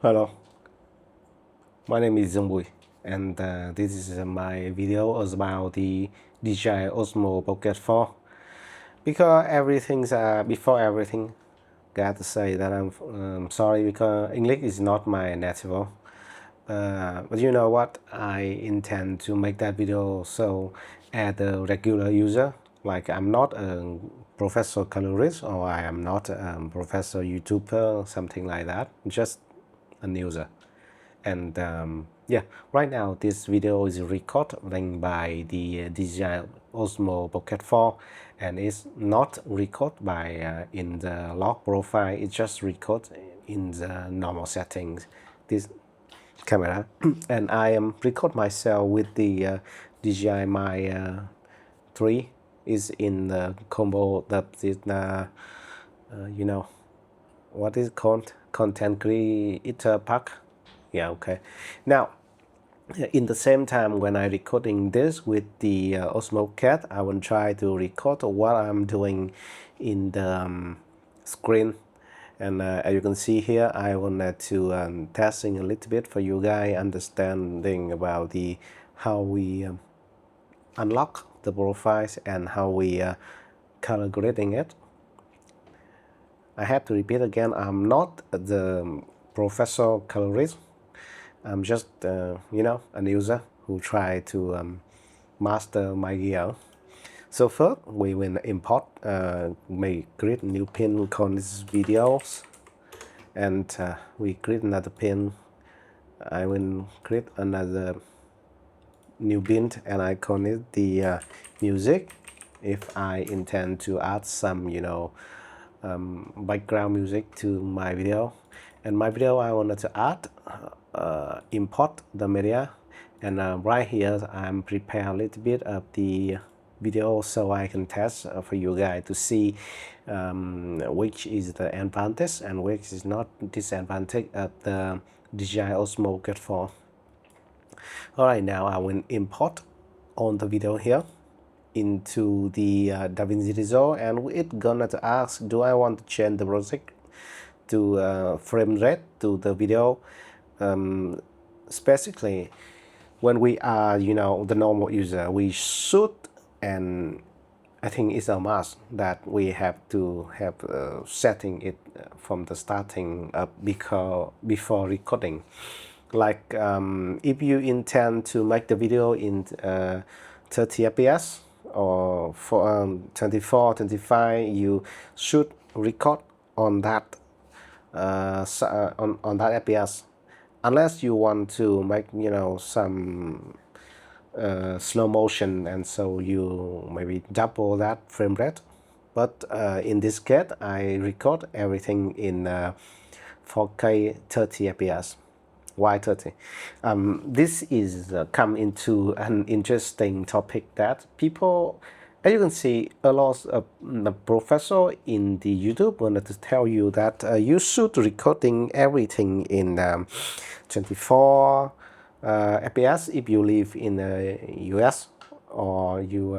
Hello, my name is Zungbui, and this is my video about the DJI Osmo Pocket 4. Because everything's before everything, got to say that I'm sorry because English is not my native. But you know what? I intend to make that video so as a regular user, like I'm not a professor colorist or I am not a professor YouTuber, something like that. Just a user. And yeah, right now this video is recorded by the DJI Osmo Pocket 4, and it's not recorded by in the log profile. It's just recorded in the normal settings. This camera, and I am record myself with the DJI My 3 is in the combo that is you know what is it called, content creator pack. Yeah, okay. Now, in the same time when I recording this with the Osmo Cat, I will try to record what I'm doing in the screen. And as you can see here, I wanted to testing a little bit for you guys understanding about the how we unlock the profiles and how we color grading it. I have to repeat again, I'm not the professor colorist. I'm just, a user who try to master my gear. So first, we will import, may create a new pin called this videos, and we create another pin. I will create another new bin, and I call it the music. If I intend to add some, background music to my video, and my video I wanted to add import the media, and right here I'm prepare a little bit of the video so I can test for you guys to see which is the advantage and which is not disadvantage of the DJI Osmo Pocket 4. Alright, now I will import on the video here into the DaVinci Resolve, and it's gonna to ask, do I want to change the project to frame rate to the video. Specifically, when we are, the normal user, we should, and I think it's a must that we have to have setting it from the starting before recording. Like if you intend to make the video in 30 fps or for 24, 25, you should record on that on that fps, unless you want to make some slow motion, and so you maybe double that frame rate. But in this case, I record everything in 4K 30 fps. Why 30? This is come into an interesting topic that people, as you can see, a lot of the professor in the YouTube wanted to tell you that you should recording everything in 24 fps if you live in the US, or you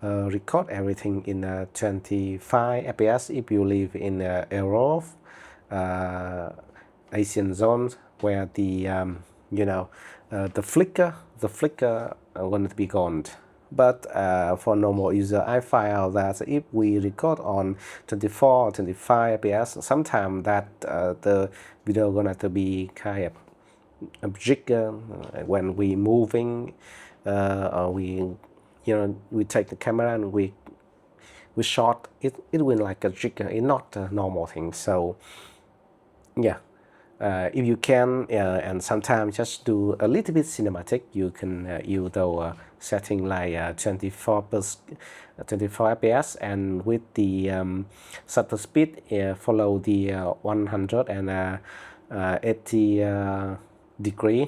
record everything in 25 fps if you live in Europe, Asian zones, where the the flicker going to be gone. But for normal user, I find out that if we record on 24 or 25 fps, sometimes that the video gonna to be kind of a jigger when we moving, or we we take the camera and we shot it will like a jigger. It's not a normal thing. So yeah, if you can, and sometimes just do a little bit cinematic, you can use the setting like 24 fps, and with the shutter speed follow the 180 degree.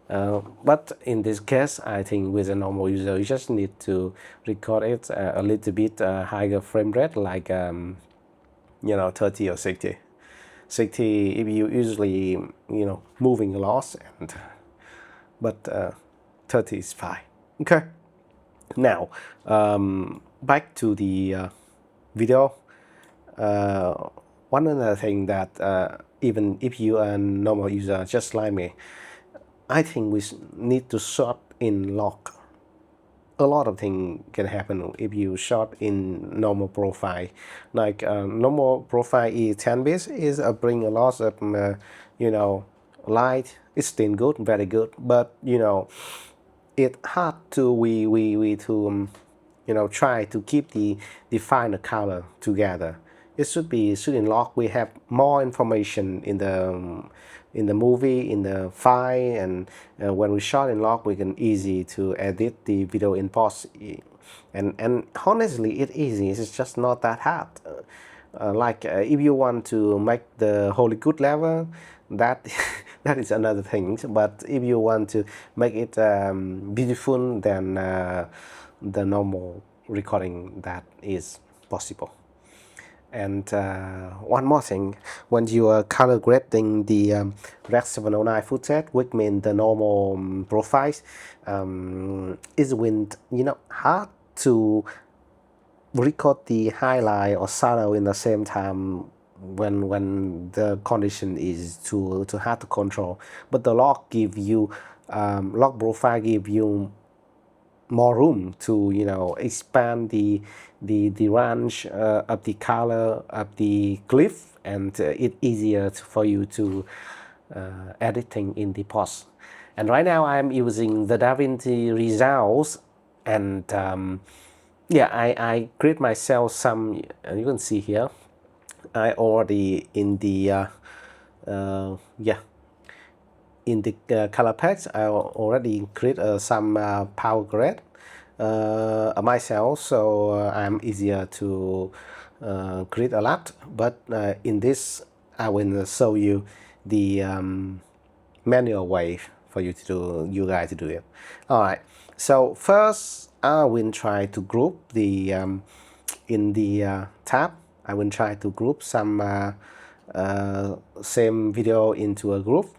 But in this case, I think with a normal user, you just need to record it a little bit higher frame rate, like 30 or 60. 60 if you usually moving a lot, and but 30 is fine. Okay, now back to the video. One other thing that even if you are a normal user just like me, I think we need to shot in log. A lot of things can happen if you shot in normal profile. Like normal profile is 10 bits, is bring a lot of light. It's still good, very good, but it's hard to we to try to keep the final color together. It should in log we have more information in the movie, in the file, and when we shot in log we can easy to edit the video in post. And honestly it's easy, it's just not that hard. If you want to make the Hollywood level, that that is another thing, but if you want to make it beautiful, then the normal recording that is possible. And one more thing, when you are color grading the Rec 709 footage, which means the normal profiles, it's when hard to record the highlight or shadow in the same time when the condition is too hard to control. But the log give you log profile give you more room to expand the range of the color of the clip, and it's easier for you to editing in the post. And right now I'm using the DaVinci Resolve, and yeah, I create myself some, you can see here I already in the yeah, in the color packs I already create some power grade myself, so I'm easier to create a lot. But in this I will show you the manual way for you to do, you guys to do it. All right, so first I will try to group the in the tab. I will try to group some same video into a group.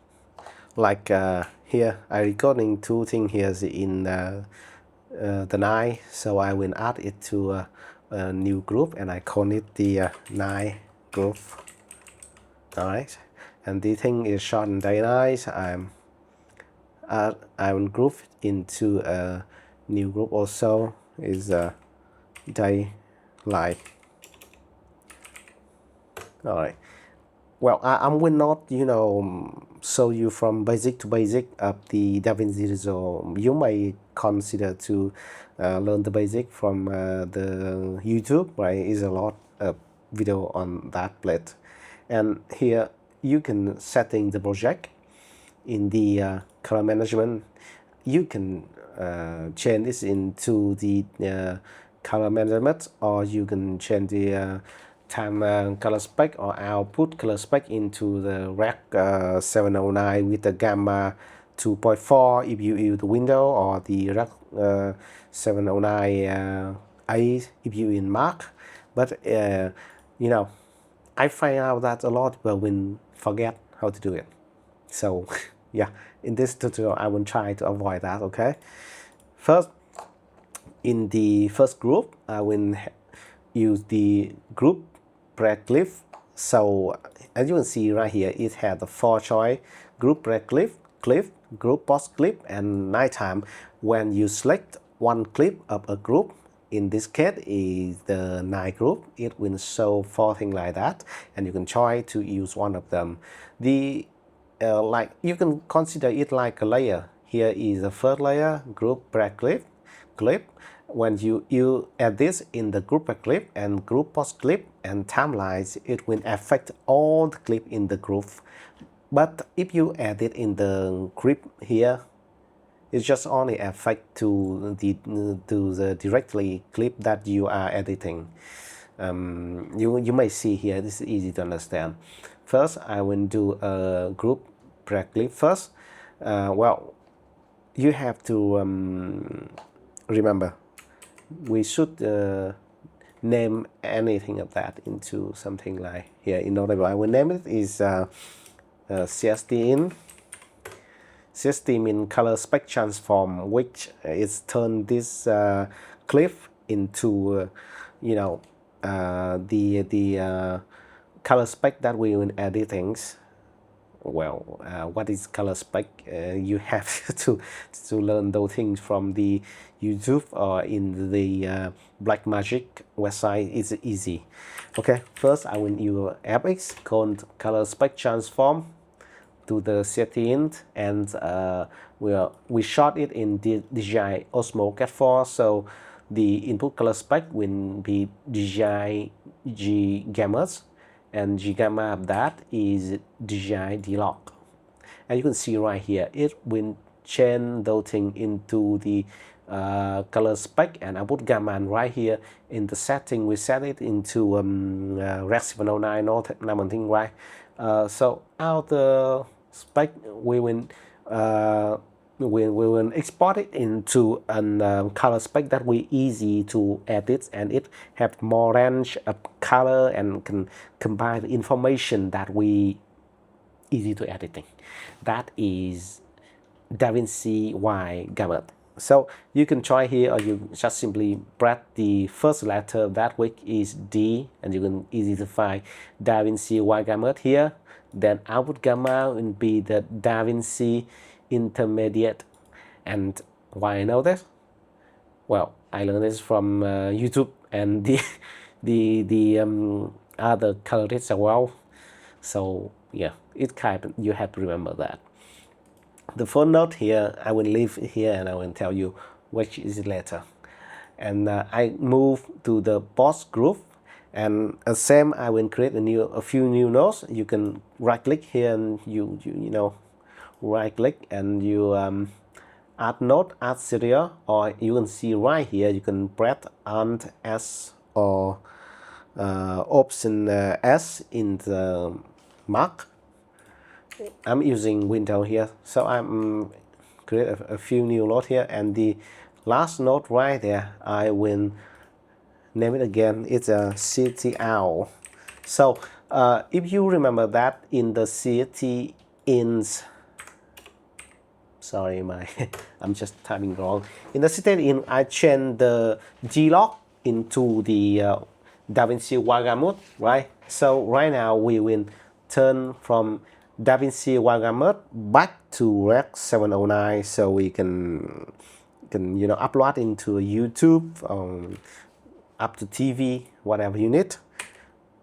Like here I recording two things here in the night, so I will add it to a new group and I call it the night group. All right, and the thing is shot in day night. I will group into a new group also, is daylight. All right. Well, I will not, show you from basic to basic of the DaVinci Resolve. You may consider to learn the basic from the YouTube, right? Is a lot of video on that plate. And here you can setting the project in the color management. You can change this into the color management, or you can change the time color spec or output color spec into the Rec 709 with the gamma 2.4 if you use the window, or the Rec 709 A if you in Mac. But I find out that a lot people will forget how to do it. So yeah, in this tutorial I will try to avoid that. Okay, first in the first group I will use the group break clip. So as you can see right here, it has the 4 choice: group break clip, group post clip, and nighttime. When you select one clip of a group, in this case is the night group, it will show 4 things like that, and you can try to use one of them. The like you can consider it like a layer. Here is the first layer, group break clip. When you add this in the group clip and group post clip and timelines, it will affect all the clip in the group. But if you add it in the clip here, it just only affect to the directly clip that you are editing. You may see here, this is easy to understand. First I will do a group break clip first. Well, you have to remember, we should name anything of that into something like here. In order, I will name it is CST means color spec transform, which is turn this clip into the color spec that we will editing. what is color spec. You have to learn those things from the YouTube or in the Blackmagic website. It's easy. Okay, first I will use FX called color spec transform to the settings, and we shot it in the DJI Osmo Pocket 4, so the input color spec will be DJI G gammas, and G gamma of that is DJI D-Lock. And you can see right here, it will change those things into the color spec, and I put gamma right here in the setting. We set it into Rec 709 or something, right? So out the spec, we will export it into a color spec that we easy to edit, and it have more range of color and can combine the information that we easy to editing. That is DaVinci Y gamut. So you can try here, or you just simply press the first letter that week is D, and you can easy to find DaVinci Y gamut here. Then output gamma will be the DaVinci intermediate. And why I know this? Well, I learned this from YouTube and the other colorists as well. So yeah, it you have to remember that. The phone note here, I will leave here and I will tell you which is later. And I move to the boss group, and same I will create a few new nodes. You can right click here and you know, right click and you add node, add serial, or you can see right here you can press Alt S or Option S in the Mac. I'm using Windows here, so I'm create a few new nodes here, and the last node right there I will name it again. It's a CTL. So if you remember that in the CT ins, sorry, I'm just typing wrong. In the CT in, I changed the G-Lock into the DaVinci Y gamut, right? So right now we will turn from DaVinci Y gamut back to Rec 709, so we can you know, upload into YouTube, up to TV, whatever you need.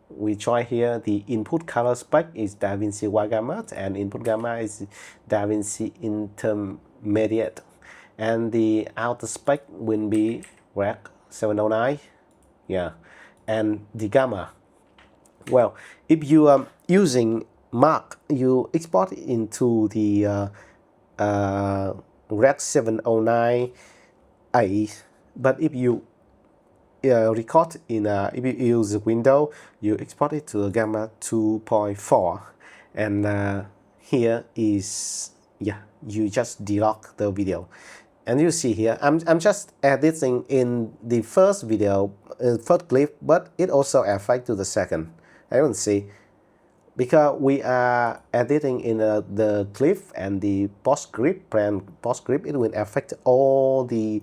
We try here the input color spec is DaVinci Y gamut, and input gamma is DaVinci intermediate, and the outer spec will be Rec 709. Yeah, and the gamma. Well, if you are using Mac, you export it into the Rec 709 A, but if you record in if you use Windows, you export it to gamma 2.4, and here is, yeah, you just D-Lock the video, and you see here I'm just editing in the first video, first clip, but it also affects to the second. I don't see, because we are editing in the clip and the postscript, it will affect all the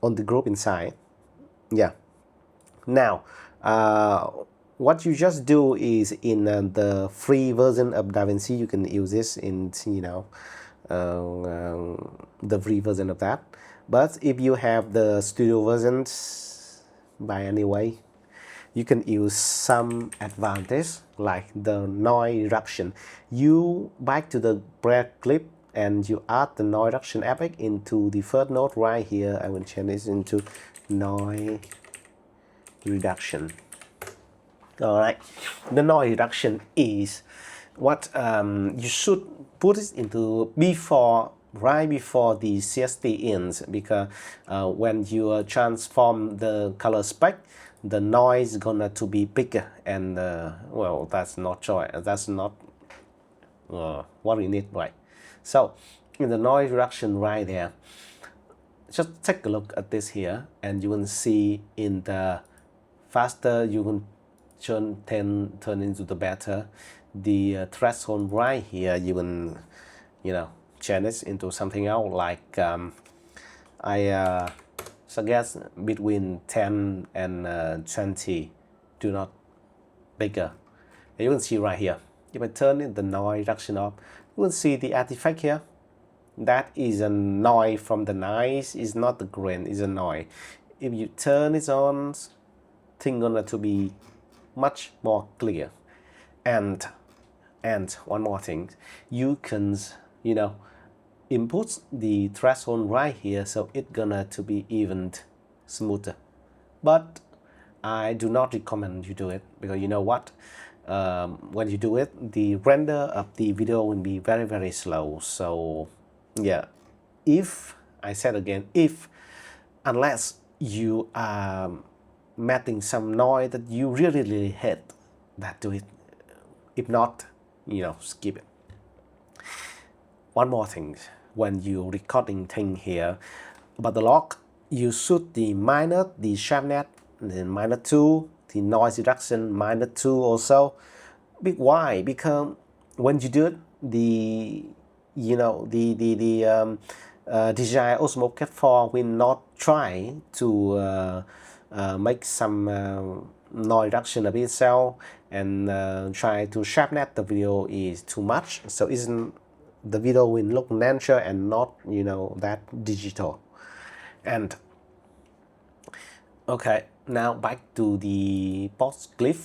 on the group inside. Yeah. Now what you just do is in the free version of DaVinci, you can use this in, you know, the free version of that. But if you have the studio versions by anyway, you can use some advantage like the noise reduction. You back to the break clip and you add the noise reduction effect into the first node right here. I will change this into noise reduction. All right, the noise reduction is what you should put it into right before the CST ends, because when you transform the color spec, the noise is gonna to be bigger, and well, that's not choice. That's not what we need, right? So in the noise reduction right there, just take a look at this here, and you will see in the faster you can turn into the better. The threshold right here, you will, you know, change it into something else, like I suggest between 10 and 20, do not bigger. And you can see right here, if I turn in the noise reduction off, you will see the artifact here. That is a noise from the noise, is not the grain, is a noise. If you turn it on, things gonna to be much more clear. And one more thing, you can, you know, input the threshold right here, so it's gonna to be even smoother. But I do not recommend you do it, because you know what, when you do it, the render of the video will be very, very slow. So yeah, if I said again, if unless you are making some noise that you really, really hate, that do it. If not, you know, skip it. One more thing, when you recording thing here about the log, you should the minus the sharpness, then -2, the noise reduction -2 also. Why? Because when you do it, the DJI Osmo Pocket 4 will not try to make some noise reduction of itself and try to sharpen the video is too much, so the video will look natural and not, you know, that digital. And okay, now back to the post clip.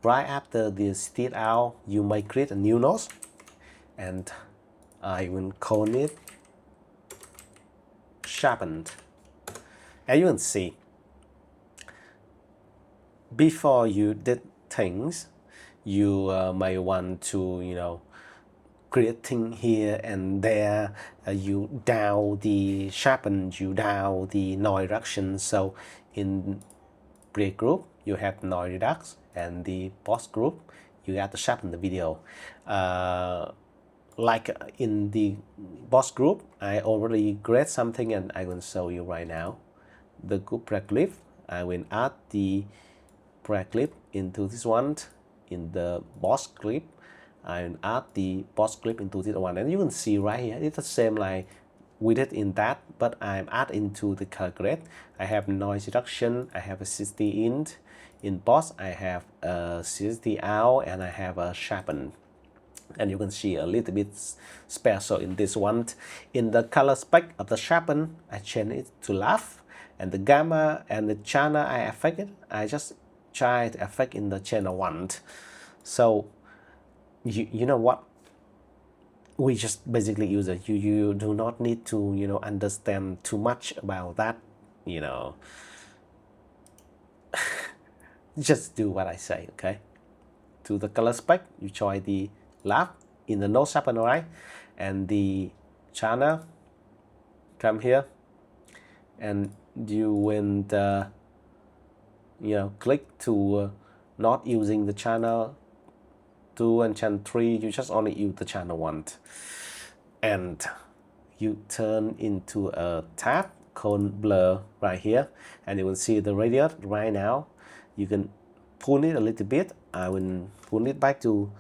Right after the start out, you may create a new node, and I will call it sharpened. As you can see, before you did things, you may want to, you know, create things here and there. You down the sharpen, you down the noise reduction. So in pre-group, you have noise reduction, and the post group, you have to sharpen the video. Like in the boss group, I already create something and I will show you right now. The group pre-clip, I will add the pre-clip into this one. In the boss clip, I will add the boss clip into this one, and you can see right here, it's the same like we did in that, but I'm add into the calculate. I have noise reduction, I have a 60 in boss, I have a 60 out, and I have a sharpen. And you can see a little bit special in this one. In the color spec of the sharpen, I change it to laugh, and the gamma and the channel I affect it, I just try to affect in the channel 1. So you know what, we just basically use it. You do not need to, you know, understand too much about that, you know. Just do what I say, okay? To the color spec, you try the laugh in the node sharpen, right? And the channel, come here, and you will you know, click to not using the channel 2 and channel 3, you just only use the channel 1, and you turn into a tab called blur right here, and you will see the radius right now. You can pull it a little bit. I will pull it back to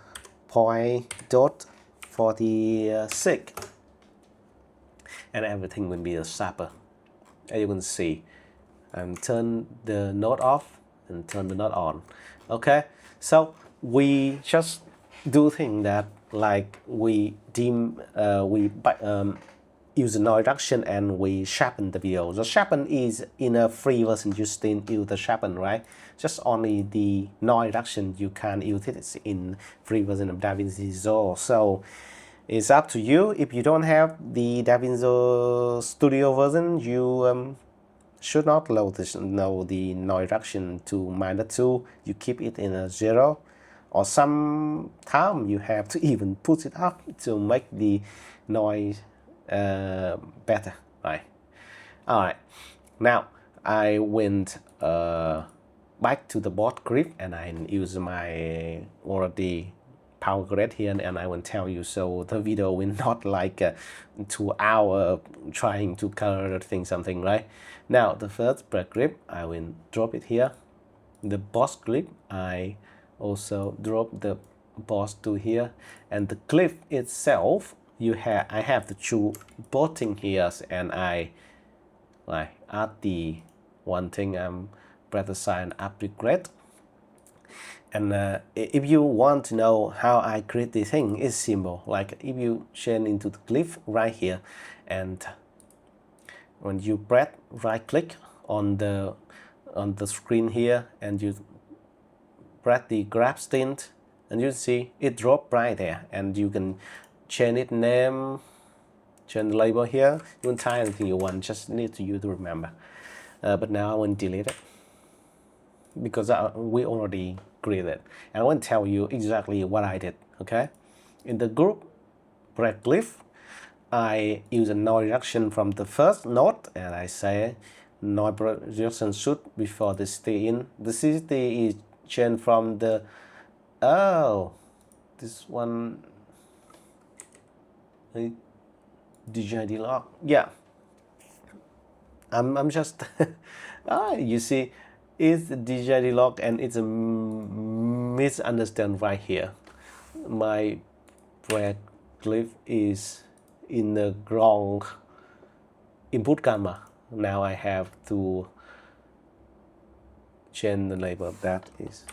0.46, and everything will be sharper. As you can see, and turn the node off and turn the node on. Okay, so we just do things that like we use the noise reduction and we sharpen the video. The sharpen is in a free version, you still use the sharpen, right? Just only the noise reduction you can use it in free version of DaVinci Resolve. So it's up to you. If you don't have the DaVinci Studio version, you should not load the noise reduction to -2. You keep it in a 0, or sometimes you have to even put it up to make the noise better, right? All right, now I went back to the board grip, and I use my already power grade here, and I will tell you, so the video will not like 2 hours trying to color something, right? Now the first break grip, I will drop it here. The boss clip, I also drop the boss to here, and the clip itself, I have to choose both things here, and I add the one thing, press the sign upgrade, And if you want to know how I create this thing, it's simple. Like if you change into the clip right here, and when you press right click on the screen here, and you press the grab tint, and you see it drop right there, and you can change it name, change the label here. You can type anything you want, just need to you to remember. But now I want to delete it because we already created, and I want to tell you exactly what I did. Okay, in the group break clip, I use a noise reduction from the first note, and I say noise reduction should before the stay in. The city is changed from the this one DJI lock. Yeah, I'm just you see, it's DJI lock, and it's a misunderstand right here. My break clip is in the wrong input camera. Now I have to change the label. That is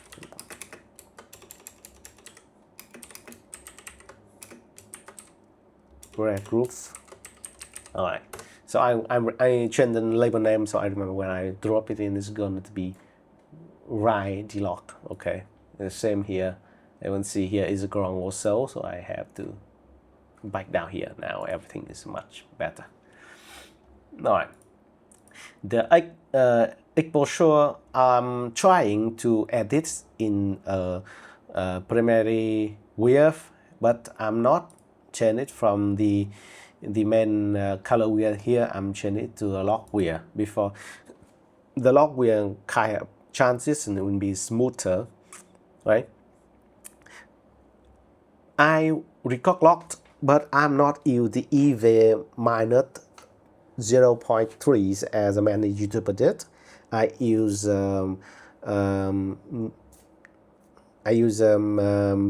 break groups. All right. So I changed the label name, so I remember when I drop it in, it's going to be right lock. Okay. The same here. Everyone see here is wrong also, so I have to back down here. Now everything is much better. All right. The exposure, I'm trying to edit in primary width, but I'm not change it from the main color width here. I'm changing it to a log width. Before the log width kind of transition will be smoother, right? I record locked, but I'm not use the EV minus 0.3 as a many YouTuber did. I use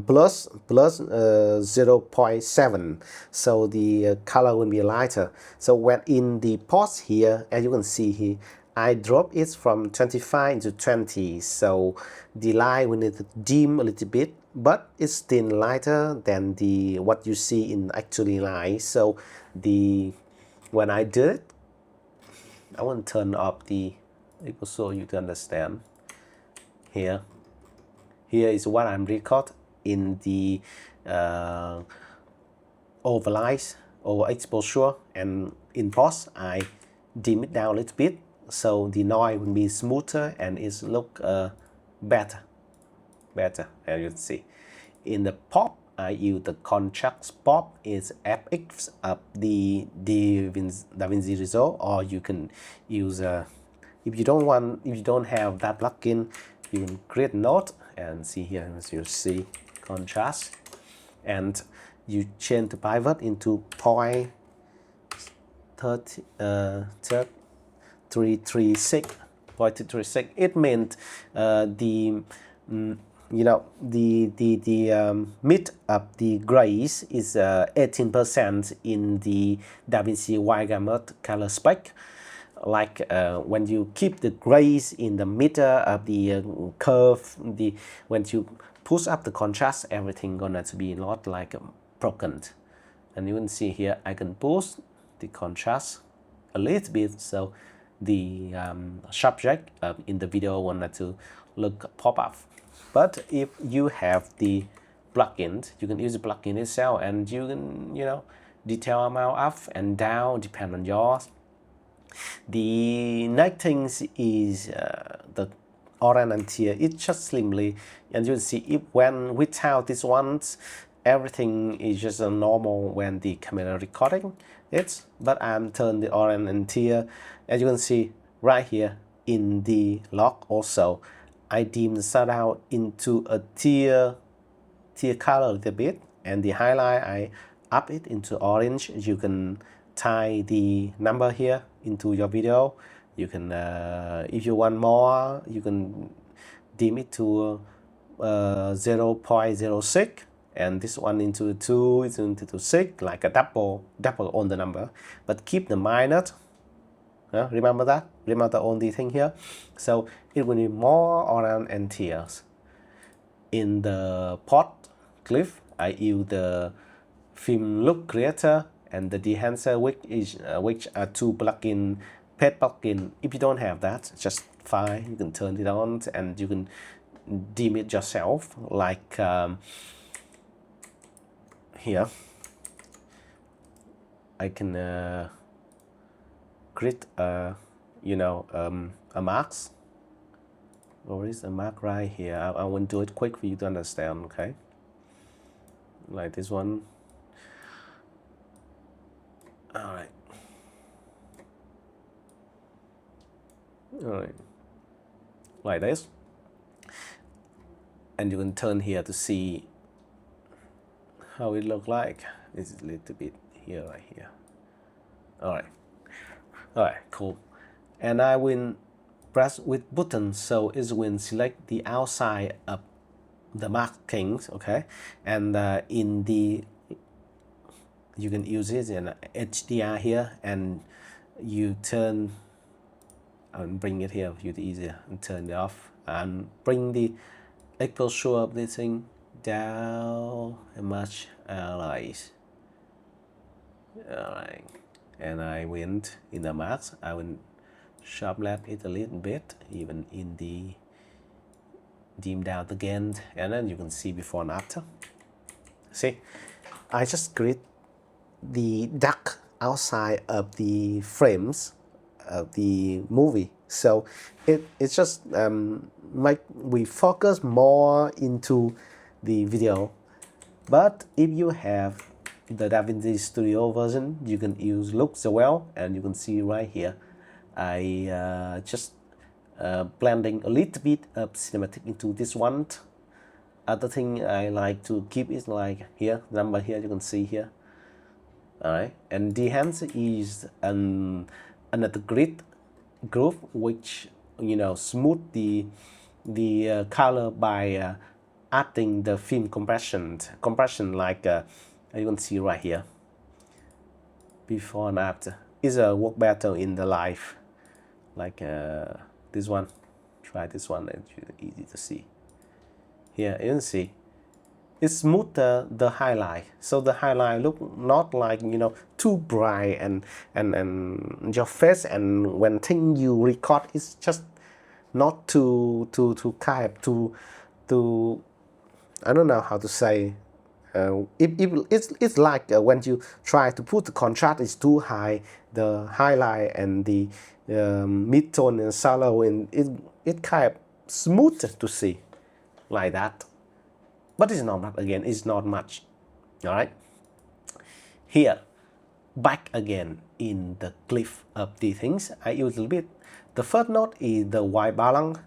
plus 0.7, so the color will be lighter. So when in the post here, as you can see here, I drop it from 25 to 20, so the light will need to dim a little bit, but it's still lighter than the what you see in actually light. So when I do it, I want to turn off the exposure so you to understand. Here is what I'm record in the overlight or exposure, and in post I dim it down a little bit so the noise will be smoother and it look better as you can see. In the pop, I use the contrast pop is FX of the DaVinci Resolve, or you can use if you don't have that plugin, you can create a node and see here, as you see, contrast, and you change the pivot into 0.336. It means the mid of the grays is 18% in the DaVinci wide gamut color spec. Like when you keep the grays in the middle of the curve, when you push up the contrast, everything gonna to be not like broken. And you can see here I can push the contrast a little bit, so the subject in the video wanted to look pop up. But if you have the plugin, you can use the plugin itself, and you can detail amount up and down depend on yours. The next thing is the orange and teal. It's just slimly, and you see if when without this ones, everything is just a normal when the camera recording it. But I'm turn the orange and teal, as you can see right here in the log also. I dim the shadow into a teal color a little bit, and the highlight I up it into orange. You can tie the number here into your video. You can if you want more, you can dim it to 0.06, and this one into 2 is into 6, like a double on the number, but keep the minus. Remember that? Remember the only thing here. So it will be more orange and teals. in the pot clip, I use the film look creator and the dehancer, which are two plugin, pet plugin. If you don't have that, just fine, you can turn it on and you can dim it yourself. Like here, I can create a mask. Or is a mark right here? I want to do it quick for you to understand. Okay, like this one. All right, like this, and you can turn here to see how it look like. It's a little bit here, right here. All right, cool. And I will press with button, so it will select the outside of the markings. Okay, and in the you can use it in HDR here, and you turn and bring it here for you to easier and turn it off and bring the exposure of this thing down and much allies. All right, and I went in the mask. I will sharp left it a little bit, even in the dim down again, and then you can see before and after. See, I just create the dark outside of the frames of the movie, so it's just like we focus more into the video. But if you have the DaVinci Studio version, you can use looks as well, and you can see right here I just blending a little bit of cinematic into this one. Other thing I like to keep is like here, number here, you can see here. All right, and the hands is another grid group which smooth the color by adding the film compression like you can see right here. Before and after is a work better in the live, like this one. Try this one, it's easy to see. Here you can see it's smooth the highlight, so the highlight look not like too bright and your face, and when thing you record is just not too kind of to I don't know how to say. It's like when you try to put the contrast is too high, the highlight and the mid-tone and shallow, and it kind of smooth to see like that. But it's not much, again, it's not much. All right. Here, back again in the clip of the things, I use a little bit. The first note is the white balance,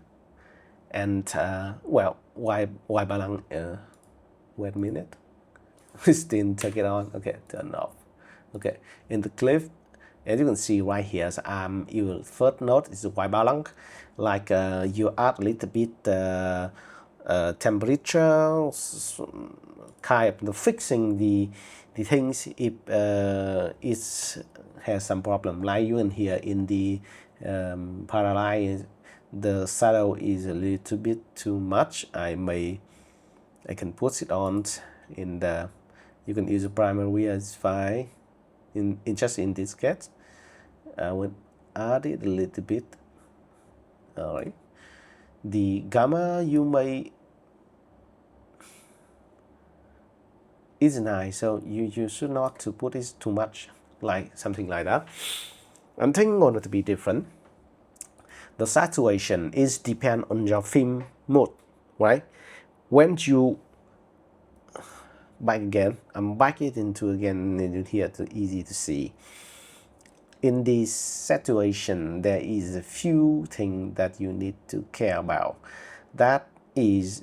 and white balance. Wait a minute. Still take it on. Okay, turn off. Okay, in the clip, as you can see right here, so your first note is the white balance. Like you add a little bit temperature, kind of fixing the things if it has some problem. Like you can hear in the parallel, the shadow is a little bit too much. I can put it on in the. You can use the primary as fine. In just in this case, I will add it a little bit. All right. The gamma you may is nice, so you should not to put it too much, like something like that. I'm thinking going to be different. The saturation is depend on your film mode, right? When you back again, I'm back it into again here to easy to see. In this situation, there is a few things that you need to care about. That is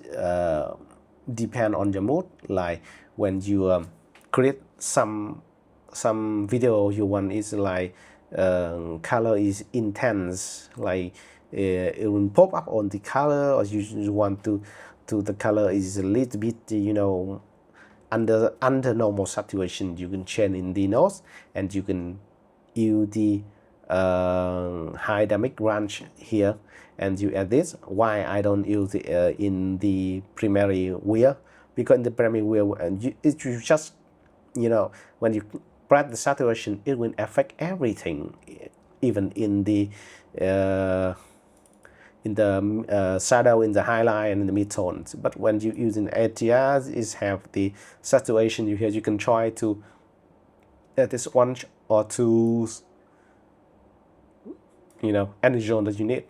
depend on your mood. Like when you create some video, you want is like color is intense, like it will pop up on the color, or you want to the color is a little bit under normal saturation. You can change in the notes, and you can use the high dynamic range here, and you add this. Why I don't use it in the primary wheel? Because in the primary wheel, you just, when you press the saturation, it will affect everything, even in the shadow, in the highlight, and in the midtones. But when you using ATRs, is have the saturation. You can try to add this one or two, energy zone that you need,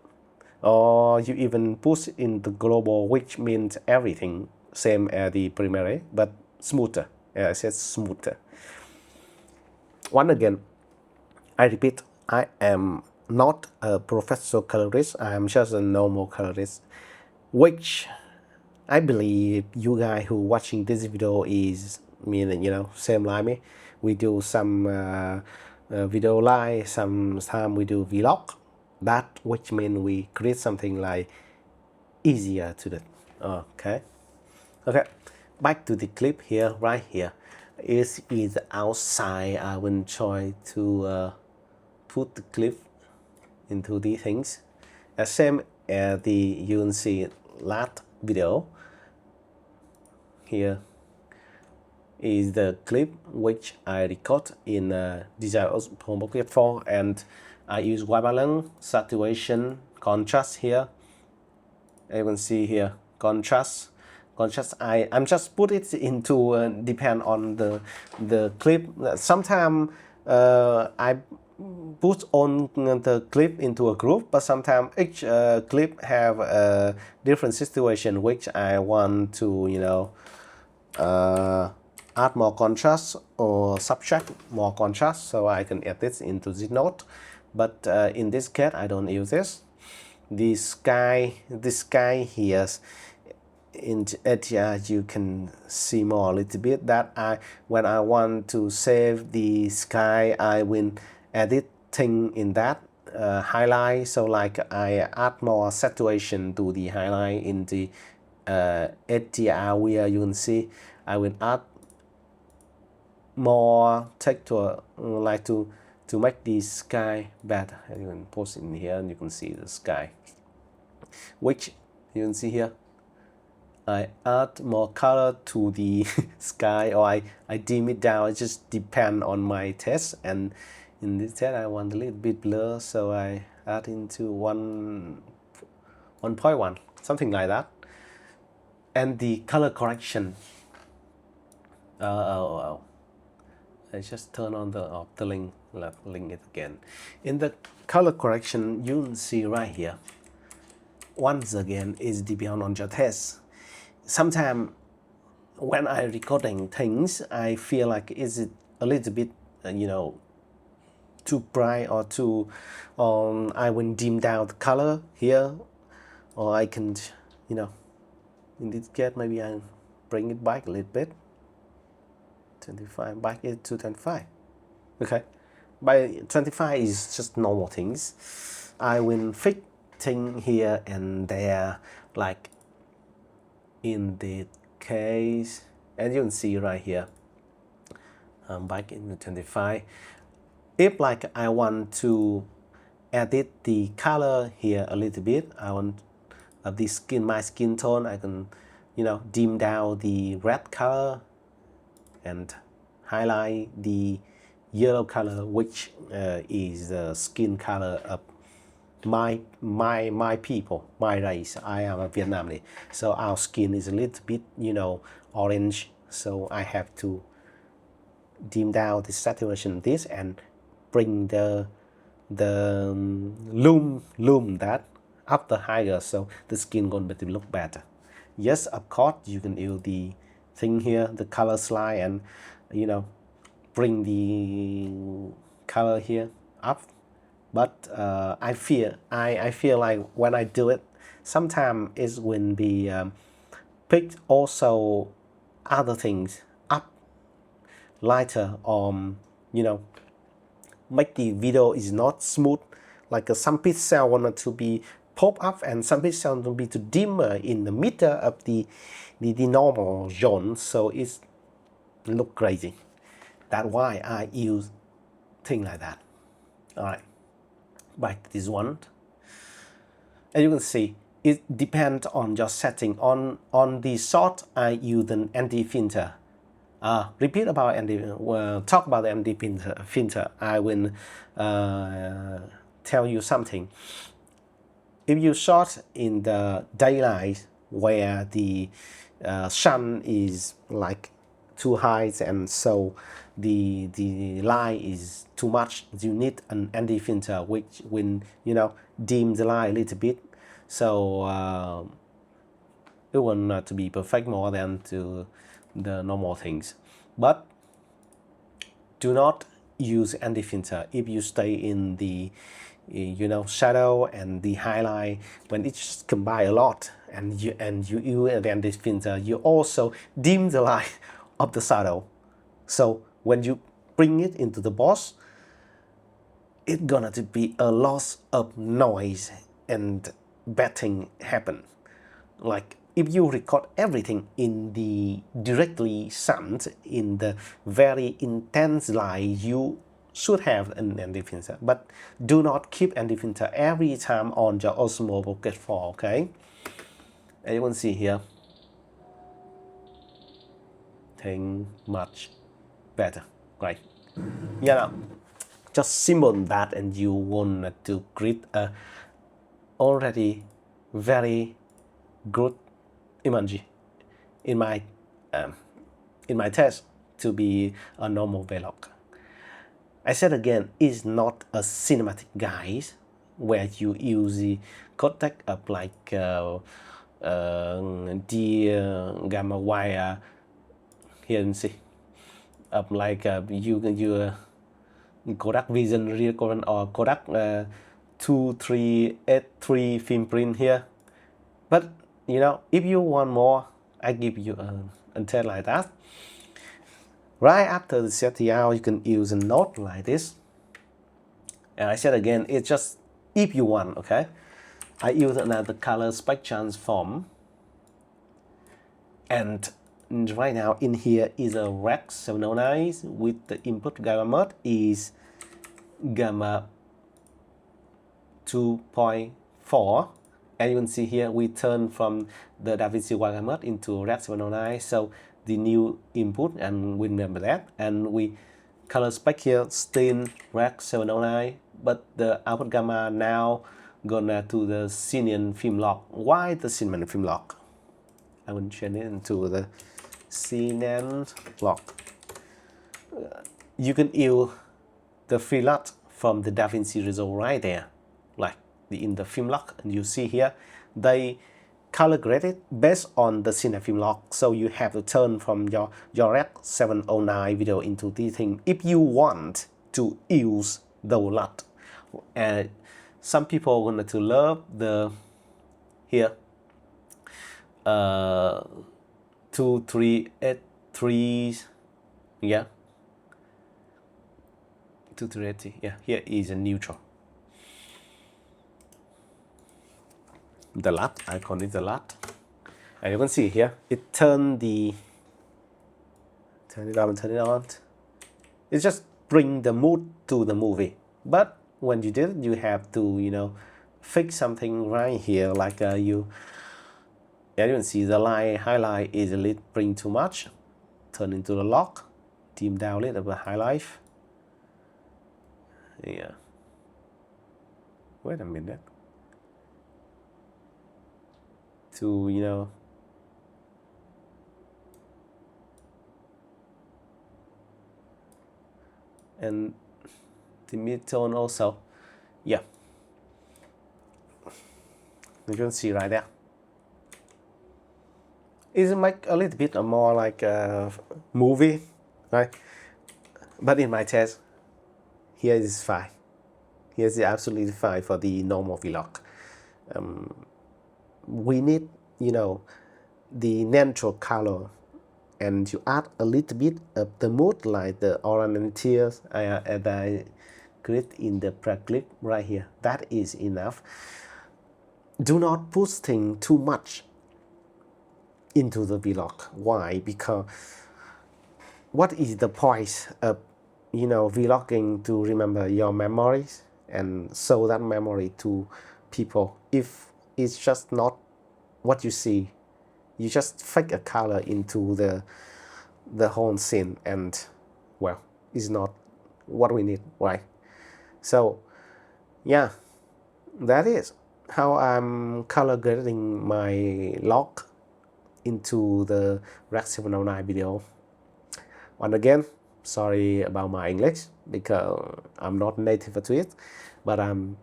or you even push in the global, which means everything same as the primary but smoother. I said smoother. Once again, I repeat, I am not a professional colorist. I am just a normal colorist, which I believe you guys who watching this video is same like me. We do some video live, sometimes we do vlog. That which means we create something like easier to do. Okay. Back to the clip here. Right here is outside. I will try to put the clip into these things. Same as the you can see last video. Here is the clip which I record in DJI Osmo Pocket 4, and I use white balance, saturation, contrast here. You can see here contrast. I'm just put it into depend on the clip. Sometimes I put on the clip into a group, but sometimes each clip have a different situation which I want to add more contrast or subtract more contrast, so I can add this into the note. But in this case I don't use this. The sky here in ATR you can see more a little bit that when I want to save the sky, I will edit thing in that highlight. So like I add more saturation to the highlight in the ATR where you can see I will add more texture, like to make the sky better. You can post in here and you can see the sky, which you can see here. I add more color to the sky, or I dim it down. It just depends on my test, and in this test I want a little bit blur, so I add into 1.1, something like that. And the color correction, I just turn on the link it again. In the color correction, you can see right here, once again, is depend on your test. Sometimes when I recording things, I feel like is it a little bit too bright or too I will dim down the color here, or I can in this case maybe I bring it back a little bit, 25, back it to 25. Okay, by 25 is just normal things. I will fix thing here and there, like in the case, as you can see right here, back into 25. If like I want to edit the color here a little bit, I want my skin tone, I can dim down the red color and highlight the yellow color, which is the skin color of my people, my race. I am a Vietnamese, so our skin is a little bit orange, so I have to dim down the saturation of this and bring the loom that up the higher, so the skin going to look better. Yes, of course you can use the thing here, the color slide, and bring the color here up. But I feel like when I do it, sometimes it will be pick also other things up lighter, make the video is not smooth, like some pixel wanted to be pop up and some pixel to be too dimmer in the middle of the normal zone, so it's look crazy. That's why I use thing like that. All right. like this one. And you can see it depends on your setting. On the short, I use an anti-filter. Repeat about talk about the anti-filter. I will tell you something. If you shot in the daylight where the sun is like too high and so the light is too much, you need an anti-filter which will dim the light a little bit, so it will not be perfect more than to the normal things. But do not use anti-filter if you stay in the shadow and the highlight. When it's combined a lot and you use an anti-filter, you also dim the light of the shadow. So when you bring it into the box, it's gonna to be a loss of noise and bad thing happen. Like if you record everything in the directly sun in the very intense light, you should have an anti-filter, but do not keep anti-filter every time on your Osmo Pocket 4, okay? And you can see here, thing much better, right? Yeah, just simple that and you want to create a already very good image in my test to be a normal vlog. I said again, it's not a cinematic guide where you use the codec of like gamma wire. Here you see of like you Kodak Vision Real Current or Kodak 2383 film print here. But if you want more, I give you a test like that. Right after the setting out, you can use a note like this. And I said again, it's just if you want, okay? I use another color spec transform. And right now in here is a Rec 709 with the input gamma mode is gamma 2.4. And you can see here we turn from the DaVinci gamma mode into Rec 709. So the new input, and we remember that, and we color spec here still Rec 709, but the output gamma now gonna to the Cineon film lock. Why the Cineon film lock? I will change it into the Cineon lock. You can use the free lot from the DaVinci Resolve right there, like in the film lock, and you see here they color graded based on the Cineon film lock. So you have to turn from your Rec 709 video into this thing if you want to use the lot. And some people want to love the here 2383, yeah, 2380, yeah, here is a neutral. The LUT, I call it the LUT. And you can see here, it turn it on and turn it on. It just bring the mood to the movie. But when you did it, you have to, fix something right here, like you can see the line highlight is a little bring too much. Turn into the lock, dim down a little bit highlight. Yeah. Wait a minute. To and the mid-tone also, yeah, you can see right there. It make a little bit more like a movie, right? But in my test, here is fine. Here's absolutely fine for the normal vlog. We need, the natural color, and you add a little bit of the mood, like the orange and tears as I create in the pre-clip right here. That is enough. Do not push things too much into the vlog. Why? Because what is the point of vlogging? To remember your memories, and show that memory to people. If it's just not what you see, you just fake a color into the whole scene, and well, it's not what we need, right? So yeah, that is how I'm color grading my log into the Rec 709 video. And again, sorry about my English because I'm not native to it, but I'm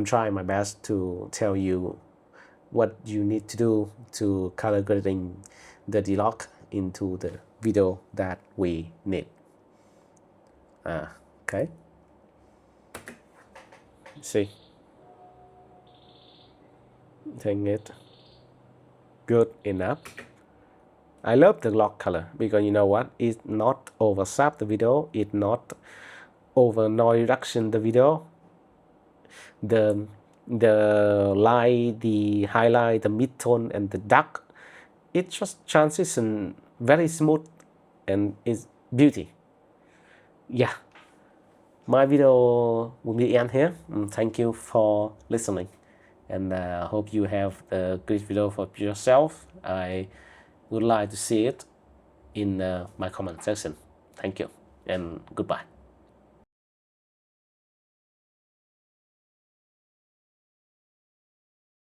trying my best to tell you what you need to do to color grading the D-Log into the video that we need. Okay, see, think it good enough. I love the log color because you know what? It's not oversap the video. It's not over noise reduction the video. The light, the highlight, the mid-tone, and the dark, it just transition very smooth and it's beauty. Yeah, my video will be end here. Thank you for listening, and hope you have a great video for yourself. I would like to see it in my comment section. Thank you and goodbye.